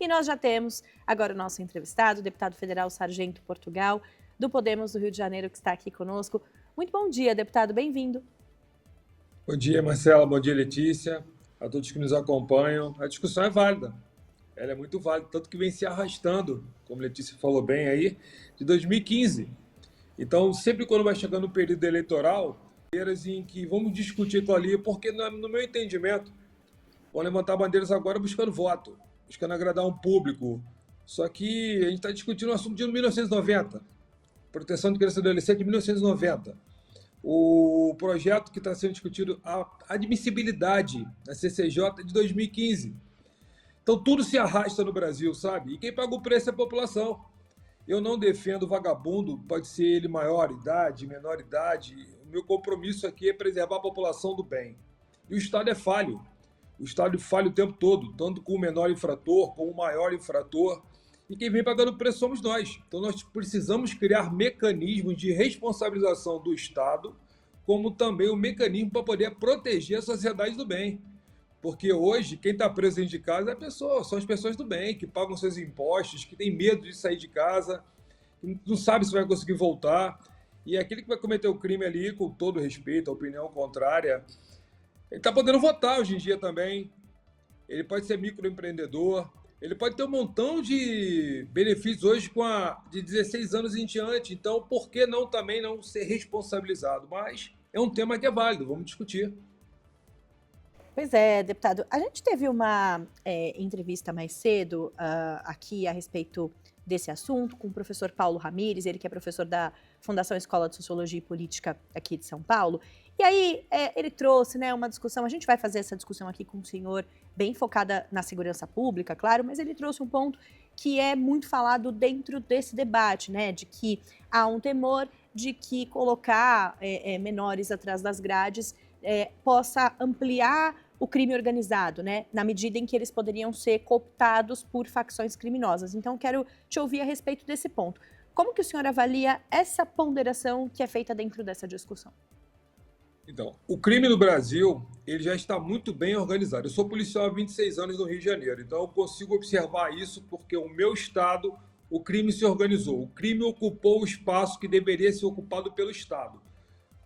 E nós já temos agora o nosso entrevistado, o deputado federal Sargento Portugal, do Podemos do Rio de Janeiro, que está aqui conosco. Muito bom dia, deputado, bem-vindo. Bom dia, Marcela, bom dia, Letícia, a todos que nos acompanham. A discussão é válida, ela é muito válida, tanto que vem se arrastando, como a Letícia falou bem aí, de 2015. Então, sempre quando vai chegando o período eleitoral, em que vamos discutir aquilo ali, porque no meu entendimento, vão levantar bandeiras agora buscando voto, buscando agradar um público. Só que a gente está discutindo o assunto de 1990, proteção de criança e adolescente de 1990. O projeto que está sendo discutido, a admissibilidade da CCJ de 2015. Então, tudo se arrasta no Brasil, sabe? E quem paga o preço é a população. Eu não defendo vagabundo, pode ser ele maior idade, menor idade. O meu compromisso aqui é preservar a população do bem. E o Estado é falho. O Estado falha o tempo todo, tanto com o menor infrator, com o maior infrator. E quem vem pagando o preço somos nós. Então, nós precisamos criar mecanismos de responsabilização do Estado, como também um mecanismo para poder proteger a sociedade do bem. Porque hoje, quem está preso dentro de casa são as pessoas do bem, que pagam seus impostos, que têm medo de sair de casa, que não sabe se vai conseguir voltar. E aquele que vai cometer o crime ali, com todo respeito, a opinião contrária, ele está podendo votar hoje em dia também. Ele pode ser microempreendedor. Ele pode ter um montão de benefícios hoje de 16 anos em diante. Então, por que não também não ser responsabilizado? Mas é um tema que é válido, vamos discutir. Pois é, deputado. A gente teve uma entrevista mais cedo aqui a respeito desse assunto com o professor Paulo Ramires, ele que é professor da Fundação Escola de Sociologia e Política aqui de São Paulo. E aí ele trouxe uma discussão, a gente vai fazer essa discussão aqui com o senhor, bem focada na segurança pública, claro, mas ele trouxe um ponto que é muito falado dentro desse debate, de que há um temor de que colocar menores atrás das grades possa ampliar o crime organizado, na medida em que eles poderiam ser cooptados por facções criminosas. Então, quero te ouvir a respeito desse ponto. Como que o senhor avalia essa ponderação que é feita dentro dessa discussão? Então, o crime no Brasil, ele já está muito bem organizado. Eu sou policial há 26 anos no Rio de Janeiro, então eu consigo observar isso porque o meu estado, o crime se organizou. O crime ocupou o espaço que deveria ser ocupado pelo Estado.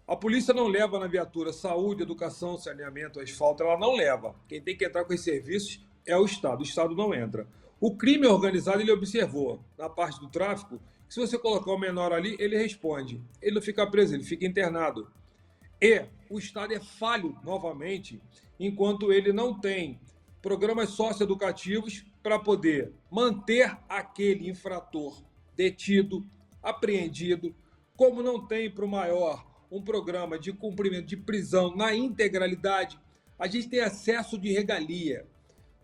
A polícia não leva na viatura saúde, educação, saneamento, asfalto, ela não leva. Quem tem que entrar com esses serviços é o Estado não entra. O crime organizado, ele observou, na parte do tráfico, que se você colocar o menor ali, ele responde. Ele não fica preso, ele fica internado. E o Estado é falho, novamente, enquanto ele não tem programas socioeducativos para poder manter aquele infrator detido, apreendido, como não tem para o maior um programa de cumprimento de prisão na integralidade. A gente tem acesso de regalia.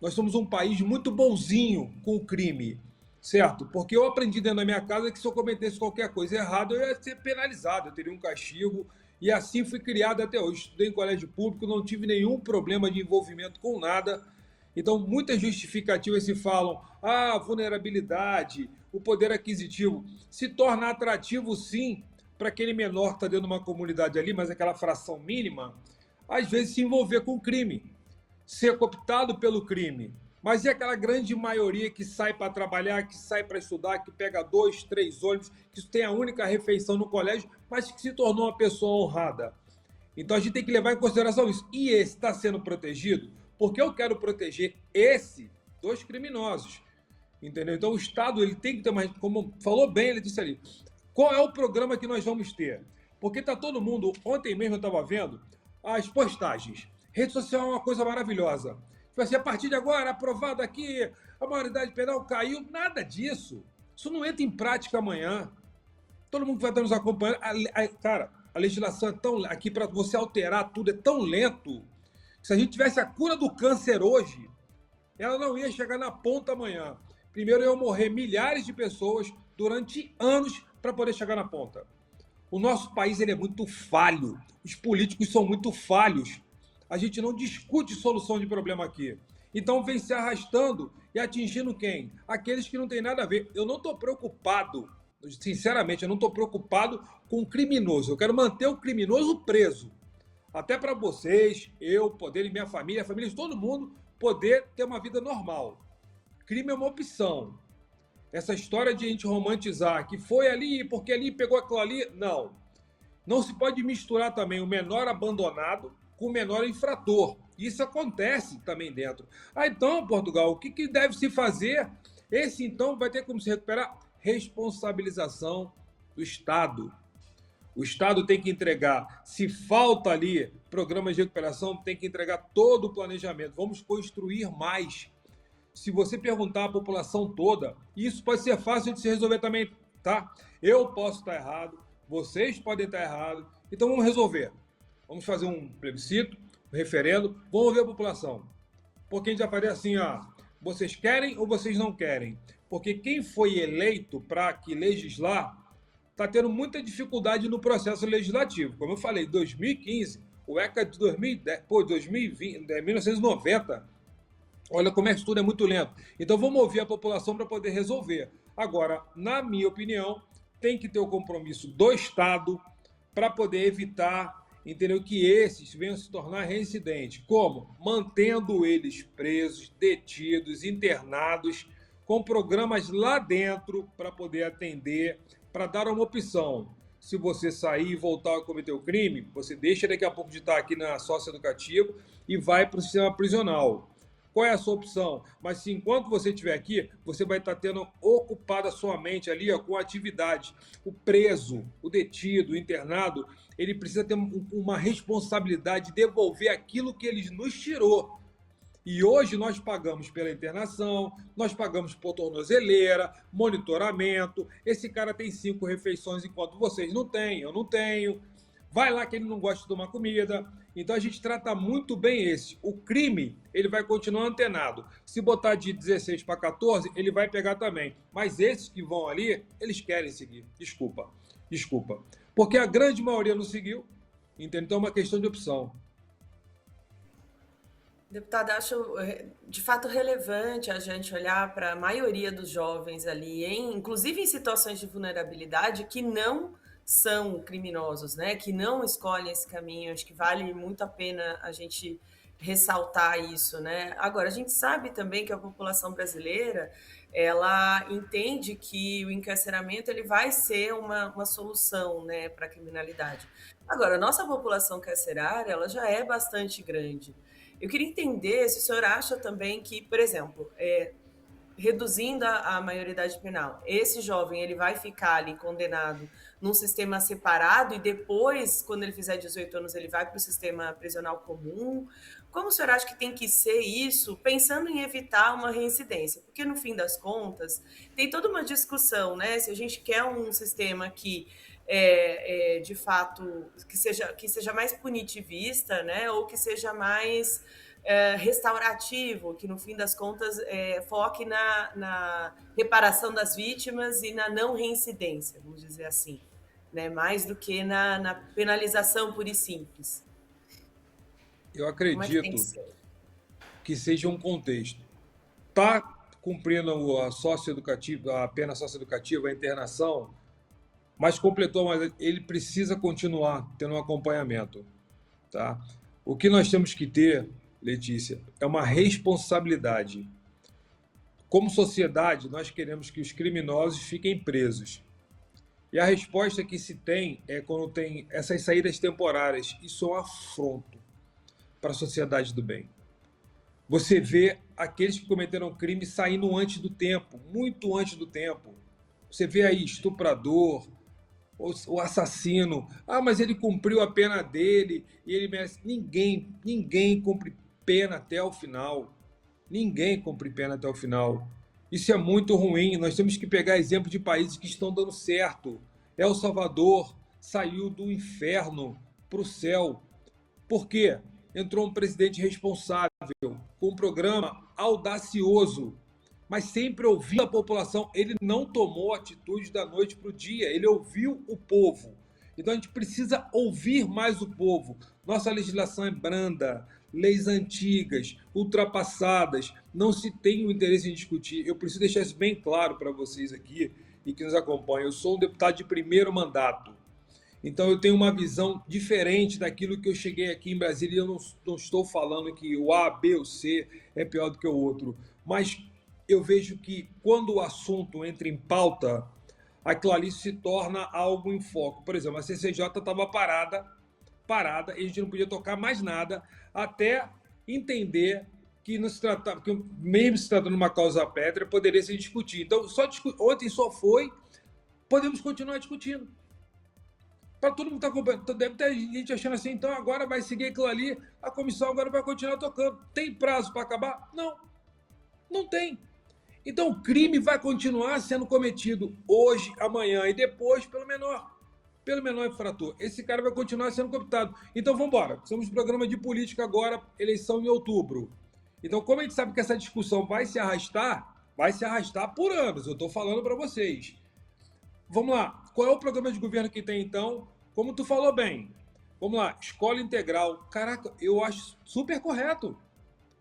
Nós somos um país muito bonzinho com o crime, certo? Porque eu aprendi dentro da minha casa que se eu cometesse qualquer coisa errada, eu ia ser penalizado, eu teria um castigo. E assim fui criado até hoje. Estudei em colégio público, não tive nenhum problema de envolvimento com nada. Então, muitas justificativas se falam, vulnerabilidade, o poder aquisitivo. Se torna atrativo, sim, para aquele menor que está dentro de uma comunidade ali, mas aquela fração mínima, às vezes se envolver com o crime, ser cooptado pelo crime. Mas e aquela grande maioria que sai para trabalhar, que sai para estudar, que pega 2, 3 ônibus, que tem a única refeição no colégio, mas que se tornou uma pessoa honrada? Então a gente tem que levar em consideração isso. E esse está sendo protegido? Porque eu quero proteger esse dos criminosos. Entendeu? Então o Estado ele tem que ter mais, como falou bem, ele disse ali, qual é o programa que nós vamos ter? Porque está todo mundo, ontem mesmo eu estava vendo as postagens. Rede social é uma coisa maravilhosa. Tipo assim, a partir de agora, aprovado aqui, a maioridade penal caiu. Nada disso. Isso não entra em prática amanhã. Todo mundo que vai estar nos acompanhando. Cara, a legislação é tão... Aqui, para você alterar tudo, é tão lento. Se a gente tivesse a cura do câncer hoje, ela não ia chegar na ponta amanhã. Primeiro iam morrer milhares de pessoas durante anos para poder chegar na ponta. O nosso país ele é muito falho. Os políticos são muito falhos. A gente não discute solução de problema aqui. Então vem se arrastando e atingindo quem? Aqueles que não têm nada a ver. Eu não estou preocupado, sinceramente, eu não estou preocupado com o criminoso. Eu quero manter o criminoso preso. Até para vocês, eu, poder, minha família, a família de todo mundo, poder ter uma vida normal. crime é uma opção. Essa história de a gente romantizar que foi ali, porque ali pegou aquilo ali, não. Não se pode misturar também o menor abandonado com o menor infrator. Isso acontece também dentro. Então, Portugal, o que deve se fazer? Esse, então, vai ter como se recuperar responsabilização do Estado. O Estado tem que entregar, se falta ali programas de recuperação, tem que entregar todo o planejamento. Vamos construir mais. Se você perguntar à população toda, isso pode ser fácil de se resolver também, tá? Eu posso estar errado, vocês podem estar errados, então vamos resolver. Vamos fazer um plebiscito, um referendo, vamos ouvir a população. Porque a gente já faria assim, vocês querem ou vocês não querem? Porque quem foi eleito para que legislar está tendo muita dificuldade no processo legislativo. Como eu falei, 2015, o ECA de 2010, 2020, 1990, olha como é que tudo é muito lento. Então vamos ouvir a população para poder resolver. Agora, na minha opinião, tem que ter o compromisso do Estado para poder evitar, entendeu, que esses venham se tornar reincidentes. Como? Mantendo eles presos, detidos, internados, com programas lá dentro para poder atender, para dar uma opção. Se você sair e voltar a cometer o crime, você deixa daqui a pouco de estar aqui na socioeducativa e vai para o sistema prisional. Qual é a sua opção? Mas se enquanto você estiver aqui, você vai estar tendo ocupada a sua mente ali com atividade. O preso, o detido, o internado, ele precisa ter uma responsabilidade de devolver aquilo que ele nos tirou. E hoje nós pagamos pela internação, nós pagamos por tornozeleira, monitoramento. Esse cara tem 5 refeições enquanto vocês não têm, eu não tenho. Vai lá que ele não gosta de tomar comida. Então a gente trata muito bem esse. O crime, ele vai continuar antenado. Se botar de 16 para 14, ele vai pegar também. Mas esses que vão ali, eles querem seguir. Desculpa. Porque a grande maioria não seguiu. Entendeu? Então é uma questão de opção. Deputada, acho de fato relevante a gente olhar para a maioria dos jovens ali, inclusive em situações de vulnerabilidade, que não são criminosos, né? Que não escolhem esse caminho. Acho que vale muito a pena a gente ressaltar isso, né? Agora, a gente sabe também que a população brasileira, ela entende que o encarceramento ele vai ser uma solução, né, para a criminalidade. Agora, a nossa população carcerária, ela já é bastante grande. Eu queria entender se o senhor acha também que, por exemplo, reduzindo a maioridade penal, esse jovem ele vai ficar ali condenado num sistema separado e depois, quando ele fizer 18 anos, ele vai para o sistema prisional comum. Como o senhor acha que tem que ser isso, pensando em evitar uma reincidência? Porque, no fim das contas, tem toda uma discussão, né? Se a gente quer um sistema que de fato, que seja mais punitivista, né? Ou que seja mais restaurativo, que no fim das contas foque na reparação das vítimas e na não reincidência, vamos dizer assim, né? Mais do que na penalização pura e simples. Eu acredito que seja um contexto. Está cumprindo a pena socioeducativa, a internação, mas completou, mas ele precisa continuar tendo um acompanhamento. Tá? O que nós temos que ter, Letícia, é uma responsabilidade. Como sociedade, nós queremos que os criminosos fiquem presos. E a resposta que se tem é quando tem essas saídas temporárias. Isso é um afronto para a sociedade do bem. Você vê aqueles que cometeram crime saindo antes do tempo, muito antes do tempo. Você vê aí estuprador, o assassino. Mas ele cumpriu a pena dele e ele merece. Ninguém cumpre pena até o final. Ninguém cumpre pena até o final. Isso é muito ruim. Nós temos que pegar exemplo de países que estão dando certo. El Salvador saiu do inferno para o céu. Por quê? Entrou um presidente responsável, com um programa audacioso, mas sempre ouviu a população. Ele não tomou atitude da noite para o dia, ele ouviu o povo. Então a gente precisa ouvir mais o povo. Nossa legislação é branda, leis antigas, ultrapassadas, não se tem o interesse em discutir. Eu preciso deixar isso bem claro para vocês aqui e que nos acompanham. Eu sou um deputado de primeiro mandato. Então eu tenho uma visão diferente daquilo que eu cheguei aqui em Brasília. Eu não estou falando que o A, B ou C é pior do que o outro, mas eu vejo que quando o assunto entra em pauta, aquilo ali se torna algo em foco. Por exemplo, a CCJ estava parada, e a gente não podia tocar mais nada até entender que não se tratava, que mesmo se tratando de uma causa pétrea, poderia se discutir. Então, ontem só foi, podemos continuar discutindo. Para todo mundo estar acompanhando, deve ter gente achando assim, então agora vai seguir aquilo ali, a comissão agora vai continuar tocando. Tem prazo para acabar? Não, não tem. Então o crime vai continuar sendo cometido hoje, amanhã e depois pelo menor infrator. Esse cara vai continuar sendo cooptado. Então vamos embora. Estamos no programa de política agora, eleição em outubro. Então, como a gente sabe que essa discussão vai se arrastar por anos. Eu estou falando para vocês. Vamos lá. Qual é o programa de governo que tem, então? Como tu falou bem. Vamos lá. Escola integral. Caraca, eu acho super correto.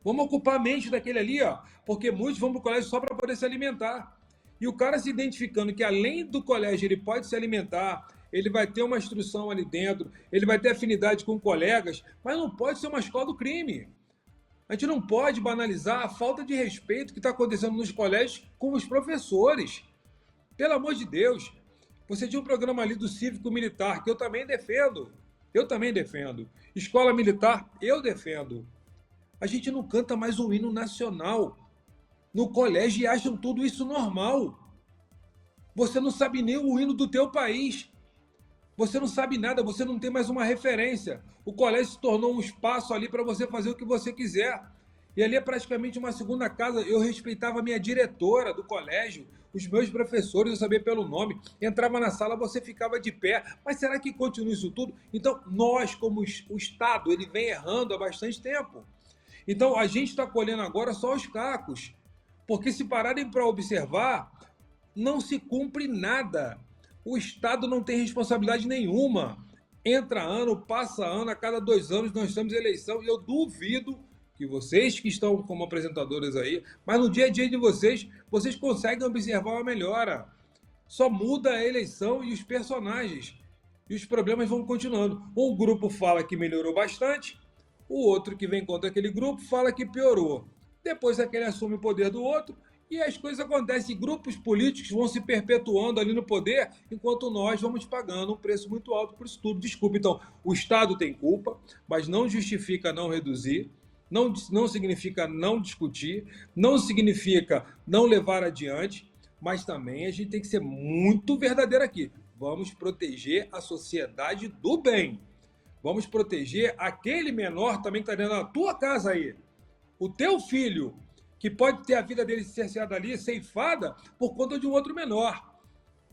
Vamos ocupar a mente daquele ali, ó, porque muitos vão para o colégio só para poder se alimentar. E o cara se identificando que além do colégio ele pode se alimentar, ele vai ter uma instrução ali dentro, ele vai ter afinidade com colegas, mas não pode ser uma escola do crime. A gente não pode banalizar a falta de respeito que está acontecendo nos colégios com os professores. Pelo amor de Deus, você tinha um programa ali do cívico-militar, que eu também defendo. Eu também defendo. Escola militar, eu defendo. A gente não canta mais o hino nacional no colégio e acham tudo isso normal. Você não sabe nem o hino do teu país. Você não sabe nada, você não tem mais uma referência. O colégio se tornou um espaço ali para você fazer o que você quiser. E ali é praticamente uma segunda casa. Eu respeitava a minha diretora do colégio, os meus professores, eu sabia pelo nome. Entrava na sala, você ficava de pé. Mas será que continua isso tudo? Então, nós, como o Estado, ele vem errando há bastante tempo. Então, a gente está colhendo agora só os cacos. Porque se pararem para observar, não se cumpre nada. O Estado não tem responsabilidade nenhuma. Entra ano, passa ano, a cada 2 anos nós temos eleição. E eu duvido que vocês que estão como apresentadores aí, mas no dia a dia de vocês, vocês conseguem observar uma melhora. Só muda a eleição e os personagens. E os problemas vão continuando. Um grupo fala que melhorou bastante, o outro que vem contra aquele grupo fala que piorou. Depois aquele assume o poder do outro e as coisas acontecem. Grupos políticos vão se perpetuando ali no poder, enquanto nós vamos pagando um preço muito alto por isso tudo. Desculpa, então, o Estado tem culpa, mas não justifica não reduzir, não significa não discutir, não significa não levar adiante, mas também a gente tem que ser muito verdadeiro aqui. Vamos proteger a sociedade do bem. Vamos proteger aquele menor também que está dentro da tua casa aí. O teu filho, que pode ter a vida dele cerceada ali, ceifada, por conta de um outro menor.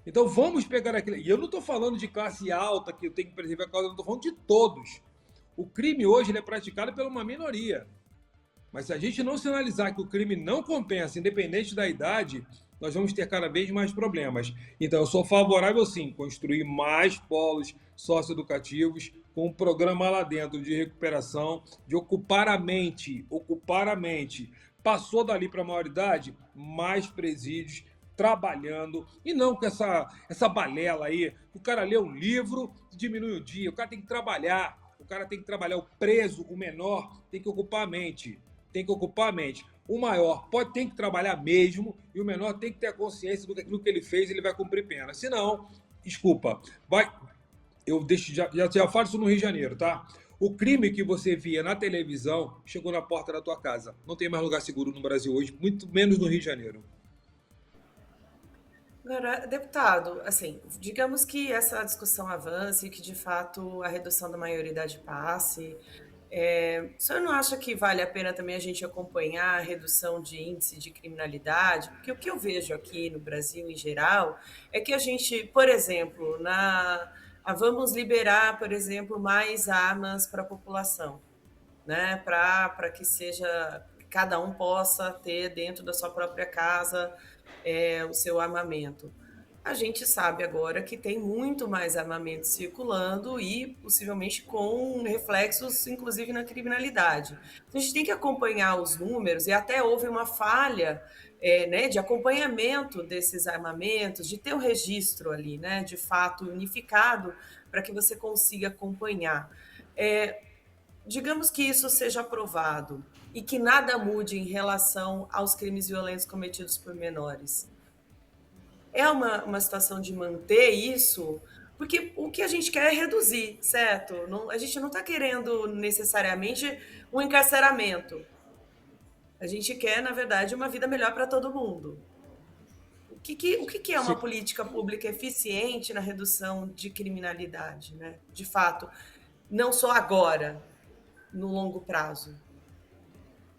Então vamos pegar aquele... E eu não estou falando de classe alta, que eu tenho que preservar a causa, eu estou falando de todos. O crime hoje ele é praticado por uma minoria. Mas se a gente não sinalizar que o crime não compensa, independente da idade, nós vamos ter cada vez mais problemas. Então eu sou favorável, sim, construir mais polos socioeducativos, com um programa lá dentro de recuperação, de ocupar a mente. Passou dali para a maioridade, mais presídios, trabalhando, e não com essa balela aí. O cara lê um livro, diminui o dia, o cara tem que trabalhar, o preso, o menor, tem que ocupar a mente. O maior tem que trabalhar mesmo, e o menor tem que ter a consciência do que ele fez, ele vai cumprir pena. Se não, desculpa, eu deixo, já falo isso no Rio de Janeiro, tá? O crime que você via na televisão chegou na porta da tua casa. Não tem mais lugar seguro no Brasil hoje, muito menos no Rio de Janeiro. Agora, deputado, assim, digamos que essa discussão avance, que de fato a redução da maioridade passe. O senhor não acha que vale a pena também a gente acompanhar a redução de índice de criminalidade? Porque o que eu vejo aqui no Brasil em geral é que a gente, por exemplo, vamos liberar, por exemplo, mais armas para a população, né? Para que cada um possa ter dentro da sua própria casa o seu armamento. A gente sabe agora que tem muito mais armamento circulando e possivelmente com reflexos, inclusive, na criminalidade. Então, a gente tem que acompanhar os números, e até houve uma falha né, de acompanhamento desses armamentos, de ter um registro ali, né, de fato unificado, para que você consiga acompanhar. digamos que isso seja aprovado e que nada mude em relação aos crimes violentos cometidos por menores. É uma situação de manter isso, porque o que a gente quer é reduzir, certo? Não, a gente não está querendo necessariamente um encarceramento. A gente quer, na verdade, uma vida melhor para todo mundo. O que é uma Sim. política pública eficiente na redução de criminalidade, né? De fato, não só agora, no longo prazo.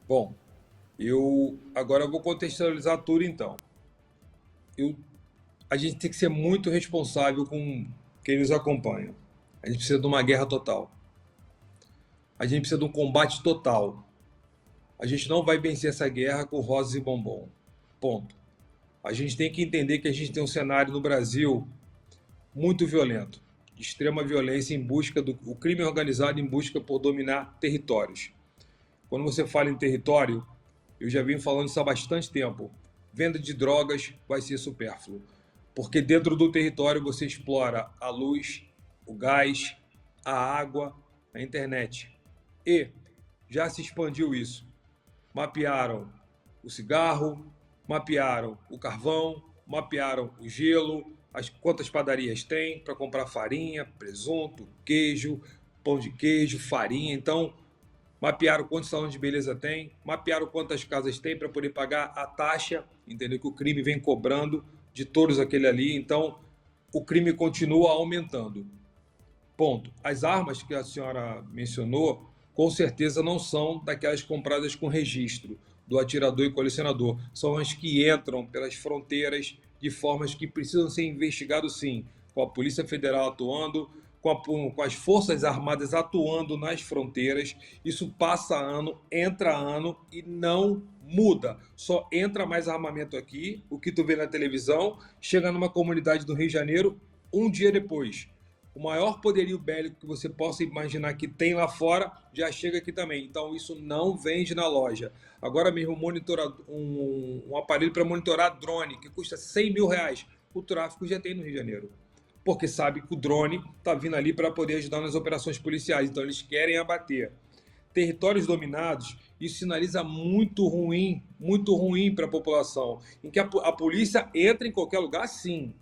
Bom, eu agora vou contextualizar tudo então. Eu, a gente tem que ser muito responsável com quem nos acompanha. A gente precisa de uma guerra total. A gente precisa de um combate total. A gente não vai vencer essa guerra com rosas e bombom. Ponto. A gente tem que entender que a gente tem um cenário no Brasil muito violento, de extrema violência em busca do o crime organizado em busca por dominar territórios. Quando você fala em território, eu já venho falando isso há bastante tempo. Venda de drogas vai ser supérfluo, porque dentro do território você explora a luz, o gás, a água, a internet. E já se expandiu isso. Mapearam o cigarro, mapearam o carvão, mapearam o gelo, quantas padarias tem para comprar farinha, presunto, queijo, pão de queijo, farinha. Então, mapearam quantos salões de beleza tem, mapearam quantas casas tem para poder pagar a taxa, entendeu? Que o crime vem cobrando de todos aquele ali. Então, o crime continua aumentando. Ponto. As armas que a senhora mencionou, com certeza não são daquelas compradas com registro do atirador e colecionador. São as que entram pelas fronteiras de formas que precisam ser investigadas, sim, com a Polícia Federal atuando, com as Forças Armadas atuando nas fronteiras. Isso passa ano, entra ano e não muda. Só entra mais armamento aqui, o que tu vê na televisão, chega numa comunidade do Rio de Janeiro um dia depois. O maior poderio bélico que você possa imaginar que tem lá fora já chega aqui também. Então isso não vende na loja. Agora mesmo um aparelho para monitorar drone que custa 100 mil reais. O tráfico já tem no Rio de Janeiro. Porque sabe que o drone está vindo ali para poder ajudar nas operações policiais. Então eles querem abater. Territórios dominados, isso sinaliza muito ruim para a população. Em que a polícia entra em qualquer lugar, sim.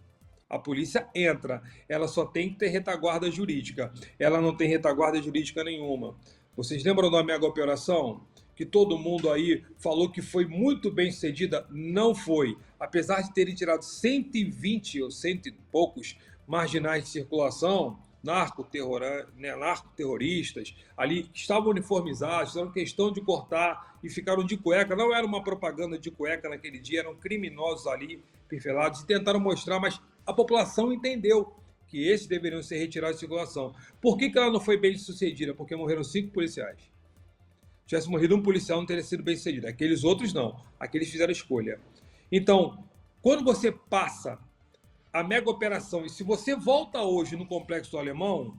A polícia entra, ela só tem que ter retaguarda jurídica. Ela não tem retaguarda jurídica nenhuma. Vocês lembram da mega operação? Que todo mundo aí falou que foi muito bem sucedida? Não foi. Apesar de terem tirado 120 ou cento e poucos marginais de circulação, narcoterroristas, ali que estavam uniformizados, fizeram questão de cortar e ficaram de cueca. Não era uma propaganda de cueca naquele dia, eram criminosos ali, perfelados, e tentaram mostrar, mas a população entendeu que esses deveriam ser retirados de circulação. Por que ela não foi bem sucedida? Porque morreram 5 policiais. Se tivesse morrido um policial, não teria sido bem sucedido. Aqueles outros não. Aqueles fizeram escolha. Então, quando você passa a mega operação, e se você volta hoje no Complexo do Alemão,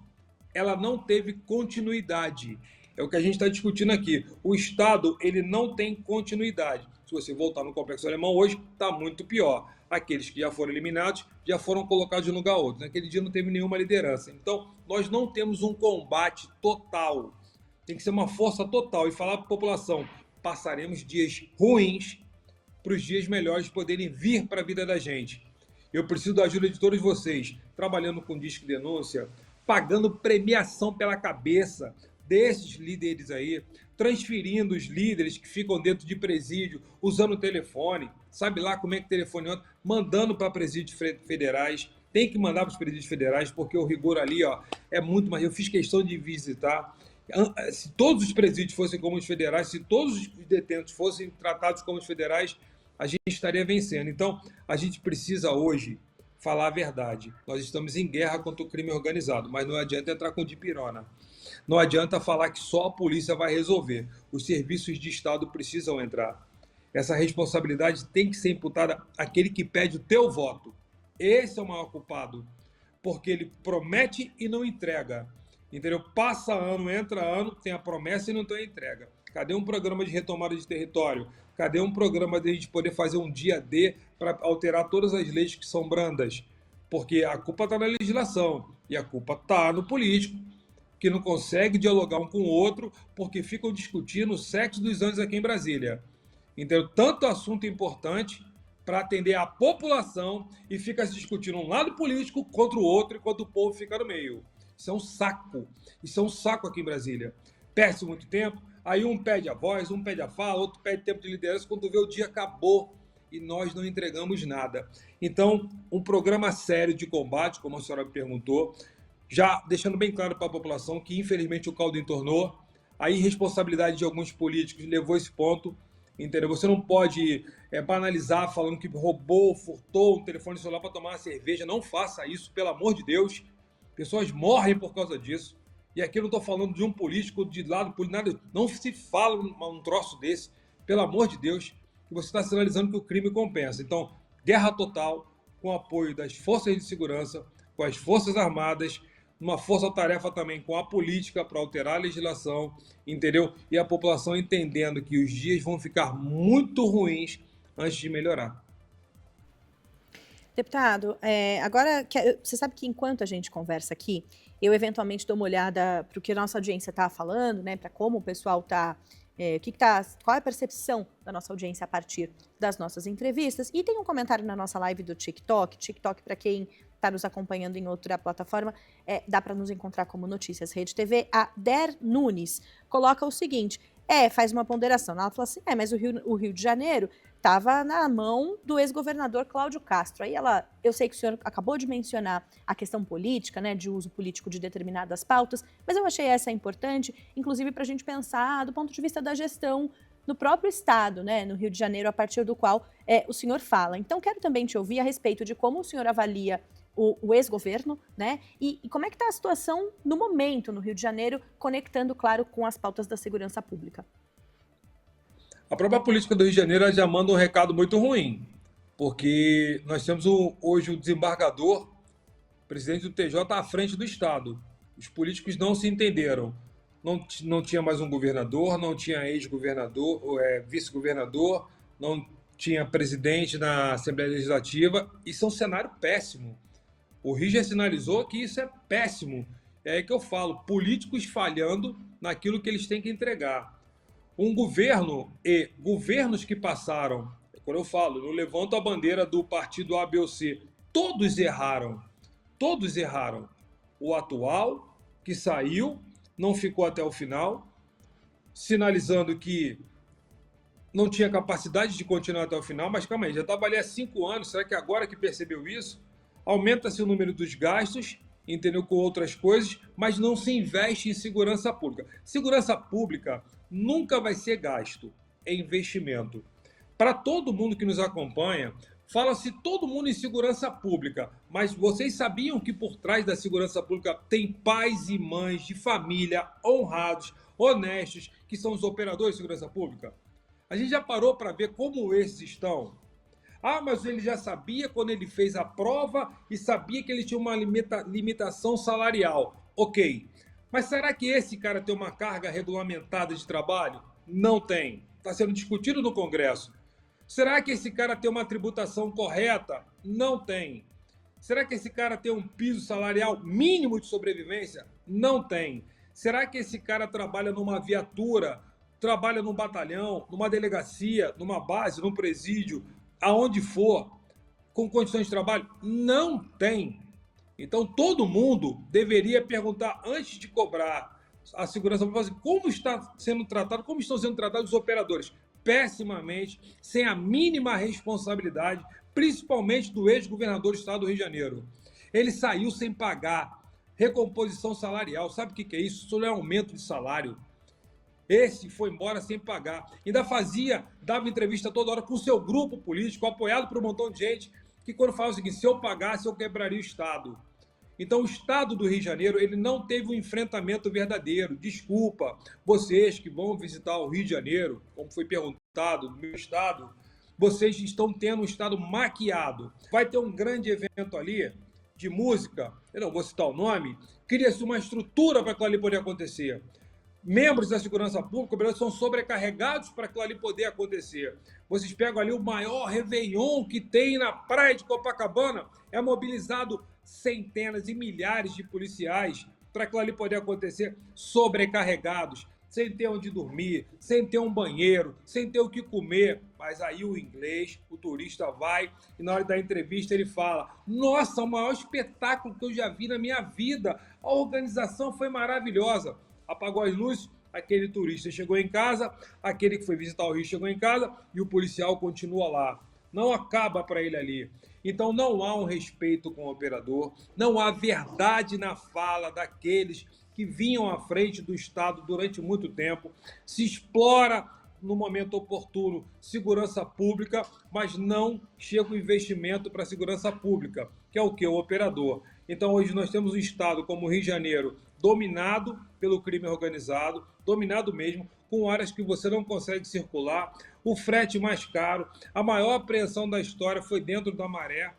ela não teve continuidade. É o que a gente está discutindo aqui. O Estado, ele não tem continuidade. Se você voltar no Complexo Alemão hoje, está muito pior. Aqueles que já foram eliminados já foram colocados de um lugar a outro. Naquele dia não teve nenhuma liderança. Então, nós não temos um combate total. Tem que ser uma força total. E falar para a população, passaremos dias ruins para os dias melhores poderem vir para a vida da gente. Eu preciso da ajuda de todos vocês, trabalhando com Disque Denúncia, pagando premiação pela cabeça desses líderes aí, transferindo os líderes que ficam dentro de presídio, usando o telefone, sabe lá como é que o telefone anda, mandando para presídios federais, tem que mandar para os presídios federais, porque o rigor ali é muito mais. Eu fiz questão de visitar. Se todos os presídios fossem como os federais, se todos os detentos fossem tratados como os federais, a gente estaria vencendo. Então, a gente precisa hoje falar a verdade. Nós estamos em guerra contra o crime organizado, mas não adianta entrar com dipirona. Não adianta falar que só a polícia vai resolver. Os serviços de Estado precisam entrar. Essa responsabilidade tem que ser imputada àquele que pede o teu voto. Esse é o maior culpado, porque ele promete e não entrega. Entendeu? Passa ano, entra ano, tem a promessa e não tem a entrega. Cadê um programa de retomada de território? Cadê um programa de a gente poder fazer um dia D para alterar todas as leis que são brandas? Porque a culpa está na legislação e a culpa está no político. que não conseguem dialogar um com o outro porque ficam discutindo o sexo dos anjos aqui em Brasília. Então, tanto assunto importante para atender a população e fica se discutindo um lado político contra o outro enquanto o povo fica no meio. Isso é um saco. Isso é um saco aqui em Brasília. Perde muito tempo, aí um pede a voz, um pede a fala, outro pede tempo de liderança, quando vê o dia acabou e nós não entregamos nada. Então, um programa sério de combate, como a senhora me perguntou, já deixando bem claro para a população que, infelizmente, o caldo entornou, a irresponsabilidade de alguns políticos levou a esse ponto, entendeu? Você não pode banalizar falando que roubou, furtou um telefone celular para tomar uma cerveja. Não faça isso, pelo amor de Deus. Pessoas morrem por causa disso. E aqui eu não estou falando de um político de lado político, nada. Não se fala um troço desse, pelo amor de Deus, que você está sinalizando que o crime compensa. Então, guerra total, com apoio das forças de segurança, com as forças armadas, uma força-tarefa também com a política para alterar a legislação, entendeu? E a população entendendo que os dias vão ficar muito ruins antes de melhorar. Deputado, agora, você sabe que enquanto a gente conversa aqui, eu eventualmente dou uma olhada para o que a nossa audiência está falando, né, para como o pessoal está, qual é a percepção da nossa audiência a partir das nossas entrevistas. E tem um comentário na nossa live do TikTok, para quem está nos acompanhando em outra plataforma, dá para nos encontrar como Notícias Rede TV. A Der Nunes coloca o seguinte, faz uma ponderação, ela fala assim, mas o Rio de Janeiro estava na mão do ex-governador Cláudio Castro. Aí eu sei que o senhor acabou de mencionar a questão política, né, de uso político de determinadas pautas, mas eu achei essa importante, inclusive para a gente pensar do ponto de vista da gestão no próprio estado, né, no Rio de Janeiro, a partir do qual o senhor fala. Então, quero também te ouvir a respeito de como o senhor avalia o ex-governo, né, e como é que está a situação no momento no Rio de Janeiro, conectando, claro, com as pautas da segurança pública. A própria política do Rio de Janeiro já manda um recado muito ruim, porque nós temos hoje o desembargador, o presidente do TJ, à frente do Estado. Os políticos não se entenderam. Não tinha mais um governador, não tinha ex-governador, vice-governador, não tinha presidente na Assembleia Legislativa. Isso é um cenário péssimo. O Rio já sinalizou que isso é péssimo. É aí que eu falo, políticos falhando naquilo que eles têm que entregar. Um governo e governos que passaram, quando eu falo, não levanto a bandeira do partido A, B ou C, todos erraram. Todos erraram. O atual, que saiu, não ficou até o final, sinalizando que não tinha capacidade de continuar até o final, mas calma aí, já trabalhei há 5 anos, será que agora que percebeu isso? Aumenta-se o número dos gastos, entendeu, com outras coisas, mas não se investe em segurança pública. Segurança pública nunca vai ser gasto, é investimento. Para todo mundo que nos acompanha, fala-se todo mundo em segurança pública, mas vocês sabiam que por trás da segurança pública tem pais e mães de família honrados, honestos, que são os operadores de segurança pública? A gente já parou para ver como esses estão? Mas ele já sabia quando ele fez a prova e sabia que ele tinha uma limitação salarial. Ok. Mas será que esse cara tem uma carga regulamentada de trabalho? Não tem. Está sendo discutido no Congresso. Será que esse cara tem uma tributação correta? Não tem. Será que esse cara tem um piso salarial mínimo de sobrevivência? Não tem. Será que esse cara trabalha numa viatura, trabalha num batalhão, numa delegacia, numa base, num presídio, aonde for, com condições de trabalho? Não tem. Então, todo mundo deveria perguntar, antes de cobrar a segurança pública, como está sendo tratado, como estão sendo tratados os operadores? Pessimamente, sem a mínima responsabilidade, principalmente do ex-governador do estado do Rio de Janeiro. Ele saiu sem pagar recomposição salarial. Sabe o que é isso? Isso não é aumento de salário. Esse foi embora sem pagar. Ainda dava entrevista toda hora com o seu grupo político, apoiado por um montão de gente, que quando fala o seguinte, se eu pagasse, eu quebraria o Estado. Então, o Estado do Rio de Janeiro, ele não teve um enfrentamento verdadeiro. Desculpa, vocês que vão visitar o Rio de Janeiro, como foi perguntado, no meu estado, vocês estão tendo um estado maquiado. Vai ter um grande evento ali, de música, eu não vou citar o nome, cria-se uma estrutura para aquilo ali poder acontecer. Membros da segurança pública são sobrecarregados para aquilo ali poder acontecer. Vocês pegam ali o maior Réveillon que tem na praia de Copacabana, é mobilizado centenas e milhares de policiais para aquilo ali poder acontecer, sobrecarregados, sem ter onde dormir, sem ter um banheiro, sem ter o que comer. Mas aí o inglês, o turista vai e na hora da entrevista ele fala: nossa, o maior espetáculo que eu já vi na minha vida, a organização foi maravilhosa. Apagou as luzes, aquele turista chegou em casa, aquele que foi visitar o Rio chegou em casa e o policial continua lá. Não acaba para ele ali. Então não há um respeito com o operador, não há verdade na fala daqueles que vinham à frente do Estado durante muito tempo, se explora no momento oportuno segurança pública, mas não chega o investimento para a segurança pública, que é o que? O operador. Então hoje nós temos um Estado como o Rio de Janeiro dominado pelo crime organizado, dominado mesmo, com áreas que você não consegue circular, o frete mais caro, a maior apreensão da história foi dentro da Maré,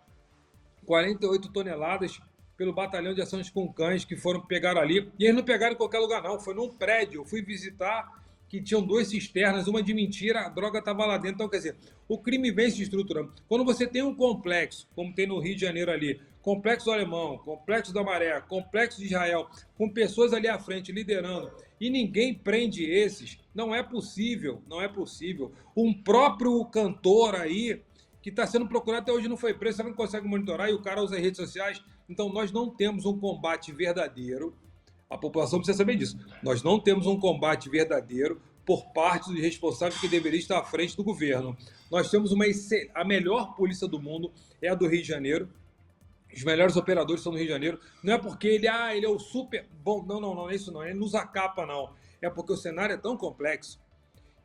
48 toneladas pelo Batalhão de Ações com Cães, que pegaram ali. E eles não pegaram em qualquer lugar, não. Foi num prédio. Eu fui visitar, que tinham 2 cisternas, uma de mentira, a droga estava lá dentro. Então, quer dizer, o crime vem se estruturando. Quando você tem um complexo, como tem no Rio de Janeiro ali, Complexo do Alemão, Complexo da Maré, Complexo de Israel, com pessoas ali à frente liderando, e ninguém prende esses, não é possível, não é possível. Um próprio cantor aí, que está sendo procurado até hoje não foi preso, você não consegue monitorar, e o cara usa redes sociais. Então, nós não temos um combate verdadeiro, a população precisa saber disso, nós não temos um combate verdadeiro por parte dos responsáveis que deveriam estar à frente do governo. Nós temos a melhor polícia do mundo, é a do Rio de Janeiro, os melhores operadores são do Rio de Janeiro, não é porque ele é o super bom, não é isso não, ele nos acapa não, é porque o cenário é tão complexo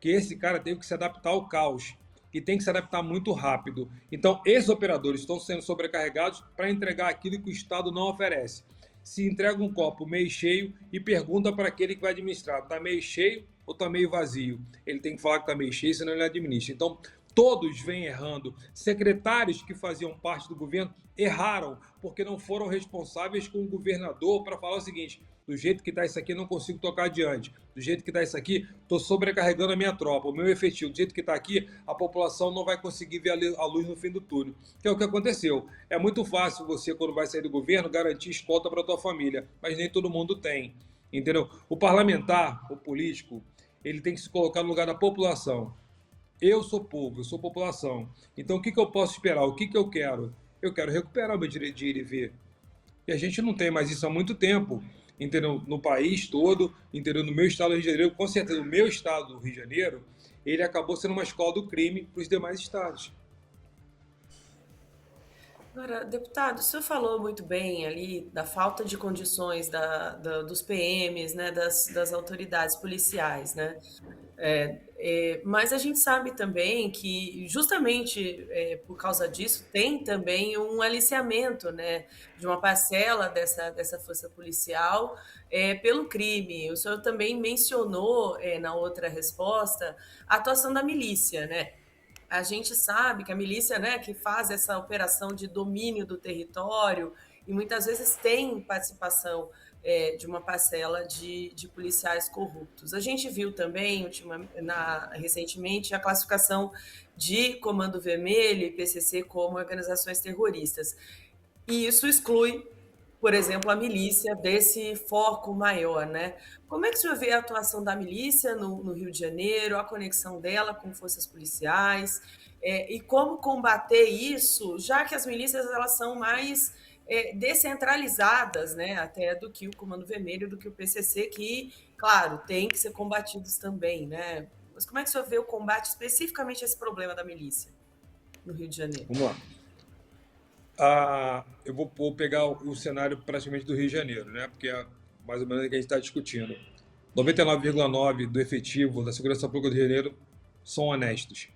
que esse cara teve que se adaptar ao caos, e tem que se adaptar muito rápido. Então, esses operadores estão sendo sobrecarregados para entregar aquilo que o Estado não oferece. Se entrega um copo meio cheio e pergunta para aquele que vai administrar, está meio cheio ou está meio vazio? Ele tem que falar que está meio cheio, senão ele administra. Então, todos vêm errando. Secretários que faziam parte do governo erraram, porque não foram responsáveis com o governador para falar o seguinte: do jeito que está isso aqui, não consigo tocar adiante. Do jeito que está isso aqui, estou sobrecarregando a minha tropa, o meu efetivo. Do jeito que está aqui, a população não vai conseguir ver a luz no fim do túnel. Que é o que aconteceu. É muito fácil você, quando vai sair do governo, garantir escolta para a tua família, mas nem todo mundo tem. Entendeu? O parlamentar, o político, ele tem que se colocar no lugar da população. Eu sou povo, eu sou população. Então, o que eu posso esperar? O que eu quero? Eu quero recuperar o meu direito de ir e vir. E a gente não tem mais isso há muito tempo, entendeu? No país todo, entendeu? No meu estado do Rio de Janeiro, com certeza, o meu estado do Rio de Janeiro, ele acabou sendo uma escola do crime para os demais estados. Agora, deputado, o senhor falou muito bem ali da falta de condições dos PMs, né, das autoridades policiais, né? Mas a gente sabe também que, justamente por causa disso, tem também um aliciamento, né, de uma parcela dessa força policial pelo crime. O senhor também mencionou, na outra resposta, a atuação da milícia, né? A gente sabe que a milícia, né, que faz essa operação de domínio do território e muitas vezes tem participação de uma parcela de policiais corruptos. A gente viu também, recentemente, a classificação de Comando Vermelho e PCC como organizações terroristas. E isso exclui, por exemplo, a milícia desse foco maior, né? Como é que o senhor vê a atuação da milícia no Rio de Janeiro, a conexão dela com forças policiais, e como combater isso, já que as milícias elas são mais descentralizadas, né, até do que o Comando Vermelho, do que o PCC, que, claro, tem que ser combatidos também, né? Mas como é que o senhor vê o combate especificamente a esse problema da milícia no Rio de Janeiro? Vamos lá. Eu vou pegar o cenário praticamente do Rio de Janeiro, né? Porque é mais ou menos o que a gente está discutindo. 99,9% do efetivo da Segurança Pública do Rio de Janeiro são honestos.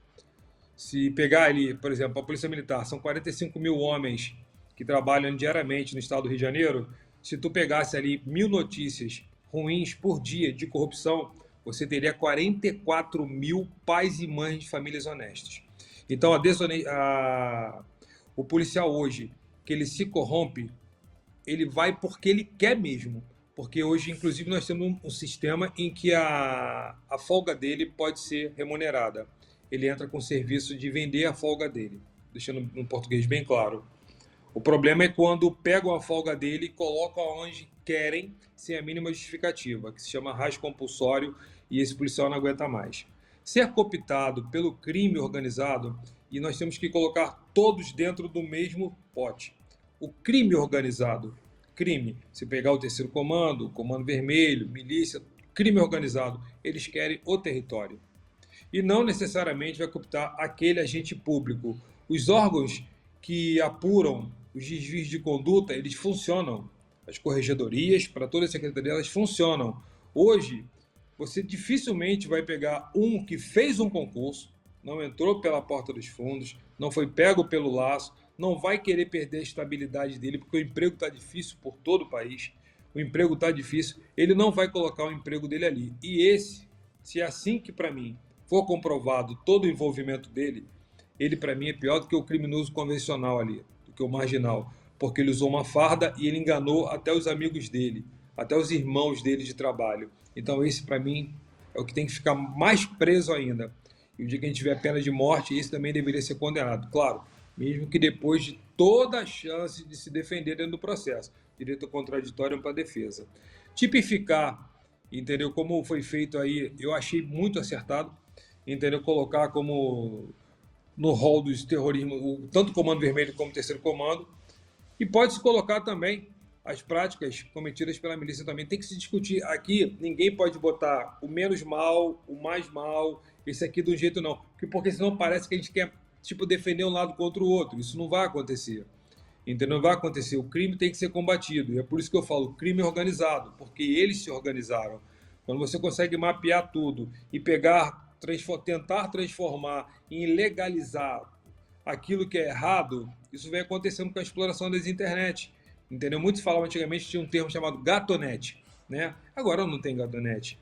Se pegar ali, por exemplo, a Polícia Militar, são 45 mil homens que trabalham diariamente no estado do Rio de Janeiro. Se tu pegasse ali 1000 notícias ruins por dia de corrupção, você teria 44 mil pais e mães de famílias honestas. Então, o policial hoje, que ele se corrompe, ele vai porque ele quer mesmo. Porque hoje, inclusive, nós temos um sistema em que a folga dele pode ser remunerada. Ele entra com o serviço de vender a folga dele, deixando um português bem claro. O problema é quando pegam a folga dele e colocam onde querem, sem a mínima justificativa, que se chama arrasto compulsório, e esse policial não aguenta mais. Ser cooptado pelo crime organizado, e nós temos que colocar todos dentro do mesmo pote. O crime organizado, crime, se pegar o terceiro comando, o comando vermelho, milícia, crime organizado, eles querem o território. E não necessariamente vai cooptar aquele agente público. Os órgãos que apuram os desvios de conduta, eles funcionam. As corregedorias, para toda a secretaria, elas funcionam. Hoje, você dificilmente vai pegar um que fez um concurso, não entrou pela porta dos fundos, não foi pego pelo laço, não vai querer perder a estabilidade dele, porque o emprego está difícil por todo o país, o emprego está difícil, ele não vai colocar o emprego dele ali. E esse, se é assim que para mim for comprovado todo o envolvimento dele, ele para mim é pior do que o criminoso convencional ali, do que o marginal, porque ele usou uma farda e ele enganou até os amigos dele, até os irmãos dele de trabalho. Então esse para mim é o que tem que ficar mais preso ainda. E o dia que a gente tiver pena de morte, esse também deveria ser condenado. Claro, mesmo que depois de toda a chance de se defender dentro do processo. Direito contraditório para a defesa. Tipificar, entendeu, como foi feito aí, eu achei muito acertado, entendeu, colocar como no rol dos terrorismo, tanto o Comando Vermelho como o Terceiro Comando, e pode-se colocar também as práticas cometidas pela milícia também. Tem que se discutir aqui, ninguém pode botar o menos mal, o mais mal, esse aqui do jeito não, porque senão parece que a gente quer defender um lado contra o outro. Isso não vai acontecer. Entendeu? Não vai acontecer. O crime tem que ser combatido. E é por isso que eu falo crime organizado, porque eles se organizaram. Quando você consegue mapear tudo e tentar transformar e legalizar aquilo que é errado, isso vem acontecendo com a exploração das internet. Entendeu? Muitos falavam antigamente, tinha um termo chamado gatonete, né? Agora não tem gatonete.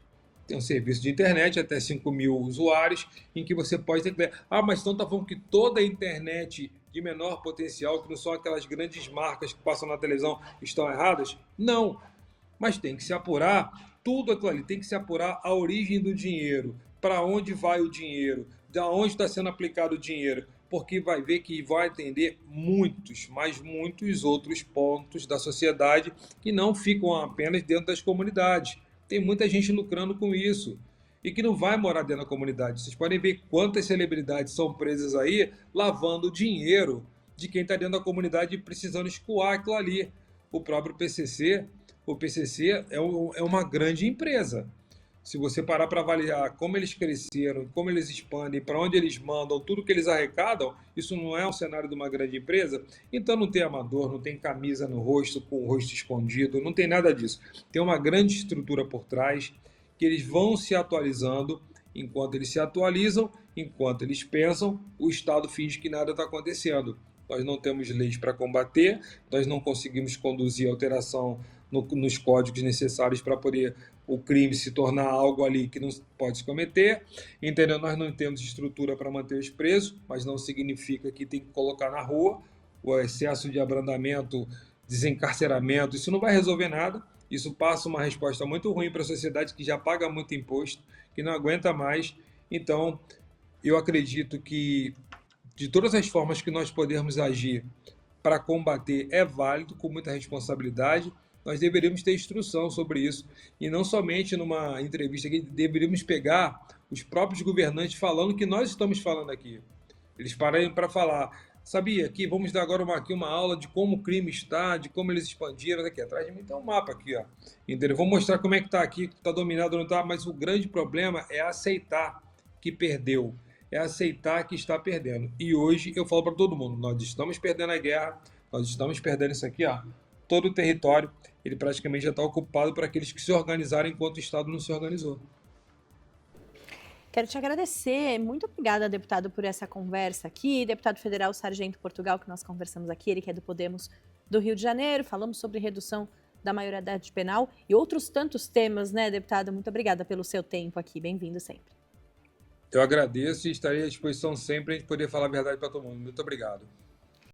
Tem um serviço de internet, até 5.000 usuários, em que você pode ter... mas então está falando que toda a internet de menor potencial, que não são aquelas grandes marcas que passam na televisão, estão erradas? Não, mas tem que se apurar tudo aquilo ali, tem que se apurar a origem do dinheiro, para onde vai o dinheiro, de onde está sendo aplicado o dinheiro, porque vai ver que vai atender muitos, mas muitos outros pontos da sociedade que não ficam apenas dentro das comunidades. Tem muita gente lucrando com isso e que não vai morar dentro da comunidade. Vocês podem ver quantas celebridades são presas aí lavando dinheiro de quem está dentro da comunidade e precisando escoar aquilo ali. O próprio PCC, o PCC é uma grande empresa. Se você parar para avaliar como eles cresceram, como eles expandem, para onde eles mandam, tudo que eles arrecadam, isso não é um cenário de uma grande empresa? Então não tem amador, não tem camisa no rosto, com o rosto escondido, não tem nada disso. Tem uma grande estrutura por trás, que eles vão se atualizando. Enquanto eles se atualizam, enquanto eles pensam, o Estado finge que nada está acontecendo. Nós não temos leis para combater, nós não conseguimos conduzir alteração nos códigos necessários para poder o crime se tornar algo ali que não pode se cometer, entendeu? Nós não temos estrutura para manter os presos, mas não significa que tem que colocar na rua. O excesso de abrandamento, desencarceramento, isso não vai resolver nada. Isso passa uma resposta muito ruim para a sociedade que já paga muito imposto, que não aguenta mais. Então, eu acredito que de todas as formas que nós podemos agir para combater é válido, com muita responsabilidade. Nós deveríamos ter instrução sobre isso. E não somente numa entrevista aqui, deveríamos pegar os próprios governantes falando que nós estamos falando aqui. Eles pararam para falar, sabia que vamos dar agora uma aula de como o crime está, de como eles expandiram. Aqui atrás de mim tem um mapa aqui, ó. Entendeu? Vou mostrar como é que está aqui, está dominado ou não está, mas o grande problema é aceitar que perdeu. É aceitar que está perdendo. E hoje eu falo para todo mundo, nós estamos perdendo a guerra, nós estamos perdendo isso aqui, ó. Todo o território, ele praticamente já está ocupado por aqueles que se organizaram enquanto o Estado não se organizou. Quero te agradecer. Muito obrigada, deputado, por essa conversa aqui. Deputado federal Sargento Portugal, que nós conversamos aqui, ele que é do Podemos do Rio de Janeiro. Falamos sobre redução da maioridade penal e outros tantos temas, né, deputado? Muito obrigada pelo seu tempo aqui. Bem-vindo sempre. Eu agradeço e estarei à disposição sempre para a gente poder falar a verdade para todo mundo. Muito obrigado.